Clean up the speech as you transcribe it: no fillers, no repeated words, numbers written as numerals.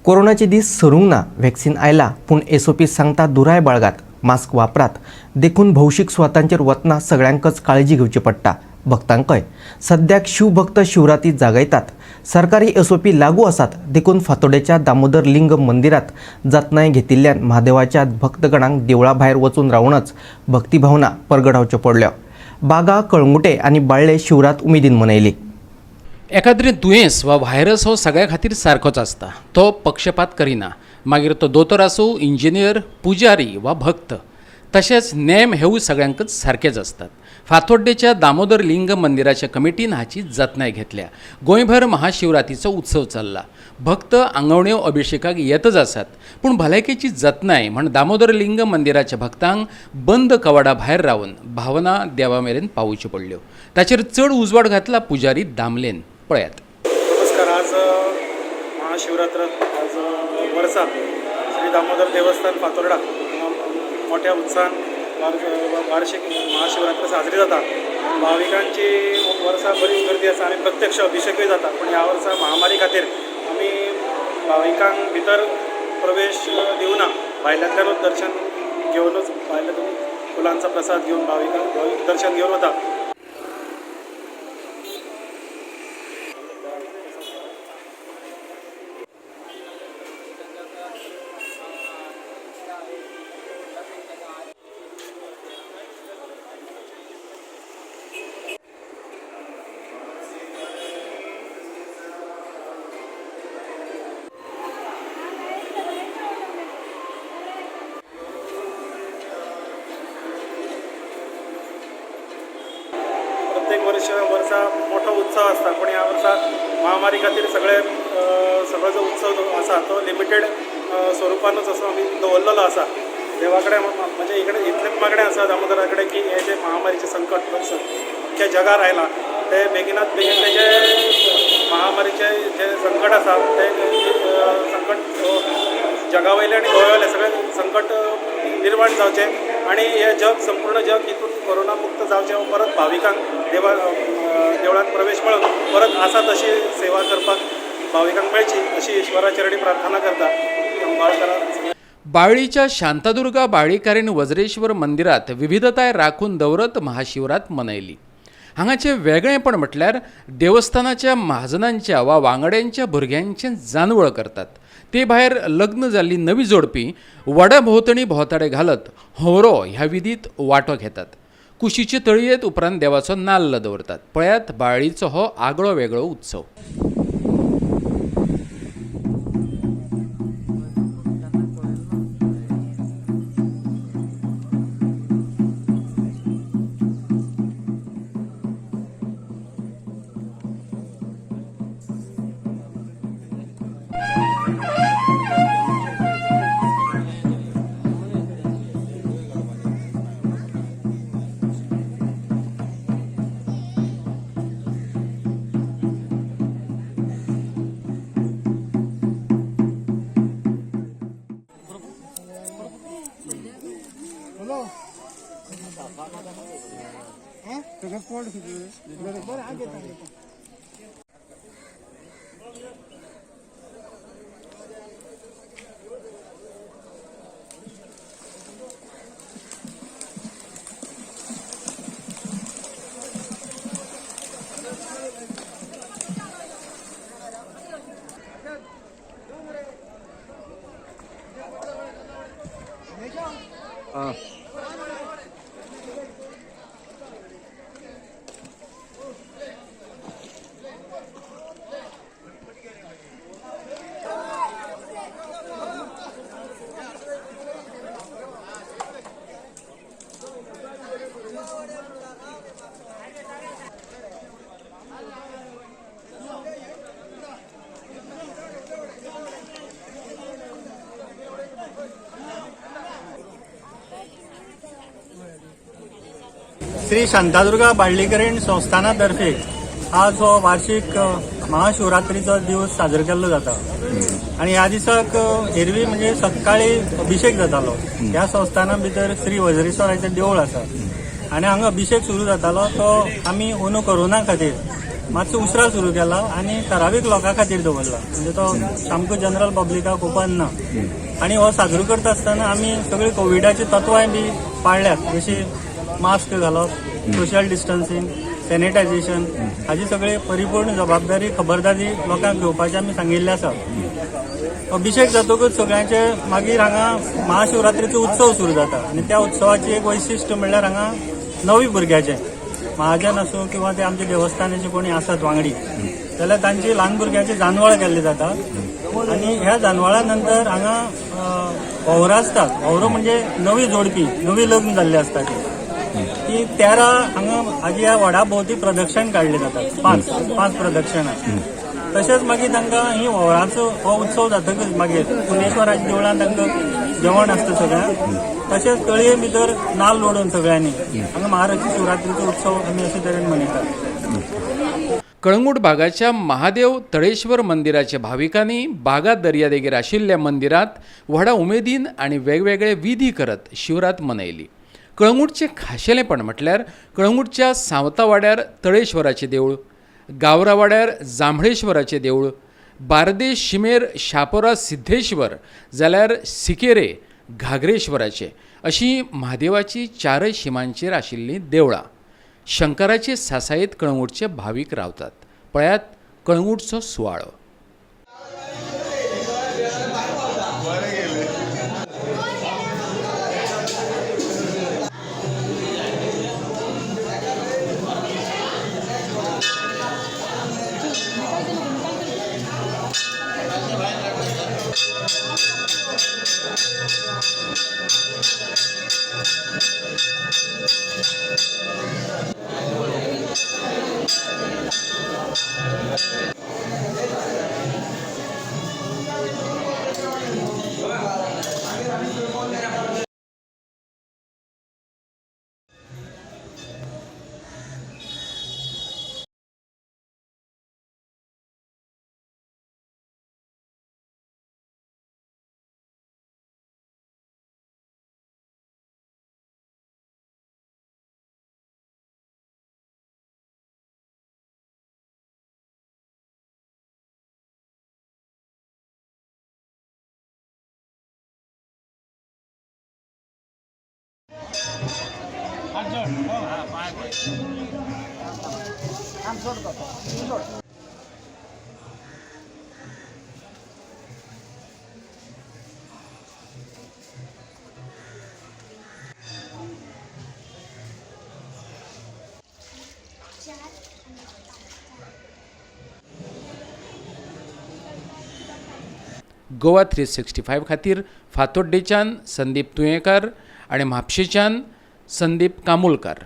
कोरोनाचे दीस सरूंक ना व्हॅक्सिन आयला पूण एसओपी सांगता दुराय बाळगात मास्क वापरात देखून भौशीक सुवातांचेर वतना सगळ्यांकच काळजी घेवची पडटा भक्तांकय सद्याक शिवभक्त शिवराती जागयतात सरकारी एसओपी लागू आसात देखून फातोड्डेच्या दामोदर लिंग मंदिरात जतनाय घेतिल्ल्यान महादेवाच्या भक्तगणांक देवळा भायर वचून रावूनच भक्तिभावना परगटावच्यो पडल्यो बागा कळंगुटे आनी बाळ्ळे शिवरात उमेदीन मनयली। एखाद्रें दुयेंस वा व्हायरस हो सगळ्या खातीर सारकोच आसता। तो पक्षपात करिना, मागीर तो दोतोर आसूं, इंजिनियर, पुजारी वा भक्त, तशेंच नेम हेवूय सगळ्यांकच सारकेच आसतात। फातोड्डेच्या दामोदर लिंग मंदिराच्या कमिटीन हाची जतनाय घेतल्या। गोंयभर महाशिवरातीचो उत्सव चल्ला। भक्त आंगवण्यो अभिशेकाक येतच आसात, पूण भलायकेची जतनाय म्हण दामोदर लिंग मंदिराच्या भक्तांक बंद कवाडा भायर रावन भावना देवा मेरेन पावोवच्यो पडल्यो। ताचेर चड उजवाड घातला पुजारी दामलेन। पळयात। नमस्कार। आज महाशिवरात्र, आज वर्सा श्री दामोदर देवस्थान फातोर्डा मोठ्या उत्साहान वार्षिक महाशिवरात्र साजरी जाता। भाविकांची वर्सा बरी गर्दी आसा आनी प्रत्यक्ष अभिषेकूय जाता, पण ह्या वर्सा महामारी खातीर आमी भाविकांक भितर प्रवेश दिवना, भायल्यांतल्यानूच दर्शन घेवनूच भायल्यान फुलांचा प्रसाद घेवन भाविक दर्शन घेवन वता। प्रत्येक वर्सा मोठा उत्सव आसता, पण ह्या वर्सा महामारी खातीर सगळो जो उत्सव आसा तो लिमिटेड स्वरुपानूच असो आमी दवरलेलो आसा। देवा कडेन म्हणजे इतलें मागणें आसा दामोदरा कडेन की हे जे महामारीचें संकट अख्ख्या जगार आयलां ते बेगिनात बेगीन तेजे महामारीचें जे संकट आसा ते संकट जगा वयलें आनी गोंया वयलें सगळें संकट निर्माण जावचें आनी हे जग संपूर्ण जग हितून कोरोना मुक्त जावचें, परत भाविकांक देवळांत प्रवेश मेळून परत आसा तशी सेवा करपाक भाविकांक मेळची अशी ईश्वरा चरणी प्रार्थना करता। बाळ्ळीच्या शांतादुर्गा बाळ्ळीकारीण वज्रेश्वर मंदिरात विविधताय राखून दवरत महाशिवरात मनयली। हांगाचें वेगळेपण म्हटल्यार देवस्थानाच्या महाजनांच्या वा वांगड्यांच्या भुरग्यांचें जानवळ करतात। ते भायर लग्न जाल्ली नवी जोडपी वड्या भोंवतणी भोंवताडे घालत होवरो ह्या विधीत वांटो घेतात। कुशीचे तळयेत उपरांत देवाचो नाल्ल दवरतात। पळयात बाळ्ळीचो हो आगळो वेगळो उत्सव। श्री शांतादुर्गा बाळ्ळीकारीण संस्थानातर्फे हा जो वार्षिक महाशिवरात्रीचो दिवस साजरो केल्लो जाता आणि ह्या दिसाक एरवी म्हणजे सकाळी अभिषेक जातालो। ह्या संस्थाना भितर श्री वज्रेश्वराचें देवूळ आसा आणि हांगा अभिषेक सुरू जातालो तो आमी अंदू कोरोना खातीर मातसो उसरा सुरू केला आणि ठरावीक लोकां खातीर दवरला म्हणजे तो सामको जनरल पब्लिकाक ओपन ना. आणि हो साजरो करता आसतना आमी सगळी कोविडाची तत्वांय बी पाळल्यात, जशी मास्क घालप, सोशल डिस्टन्सिंग, सॅनिटायझेशन हाची सगळी परिपूर्ण जबाबदारी खबरदारी लोकांक घेवपाची आमी सांगिल्ले आसा. अभिषेक जातकूच सगळ्यांचे मागीर हांगा महाशिवरात्रीचो उत्सव सुरू जाता आणि त्या उत्सवाची एक वैशिश्ट म्हणल्यार हांगा नवी भुरग्याचे महाजन आसूं किंवा ते आमचे देवस्थानाचे कोणी आसात वांगडी जाल्यार तांची ल्हान भुरग्यांची जानवळ केल्ली जाता. आणि ह्या जानवळा नंतर हांगा भोवरां असतात. भोवरो म्हणजे नवी जोडपी, नवी लग्न जाल्ली आसता ती 13 हांगा हाजी ह्या वडा भोवती प्रदक्षिण काडले जातात, पांच प्रदक्षिणां. तशेंच मागीर तांकां ही ओवरांचो हो उत्सव जातकच मागीर पुणेश्वराच्या देवळान तांकां जेवण आसता सगळ्यांक. तशेंच तळये भितर नाल्ल लोडून सगळ्यांनी हांगा महाराष्ट्र शिवरात्रीचो उत्सव आमी अशे तरेन मनयतात. कळंगूट भागाच्या महादेव तळेश्वर मंदिराच्या भाविकांनी बागा दर्यादेगेर आशिल्ल्या मंदिरात व्हडा उमेदीन आणि वेगवेगळे विधी करत शिवरात मनयली. कळंगूटचे खाशेलेपण म्हटल्यार कळंगूटच्या सावता वाड्यार तळेश्वराचें देवूळ, गावरा वाड्यार जांभळेश्वराचें देवूळ, बार्देश शिमेर शापोरा सिद्धेश्वर जाल्यार सिकेरे घागरेश्वराचें अशीं महादेवाची 4 शिमांचेर आशिल्लीं देवळां. शंकराचे सासायेत कळंगूटचे भाविक रावतात. पळयात कळंगूटचो सुवाळो. गोवा 365 खातीर फातोड्डेच्यान संदीप तुयेंकार आणि म्हापशेच्यान संदीप कामुलकार.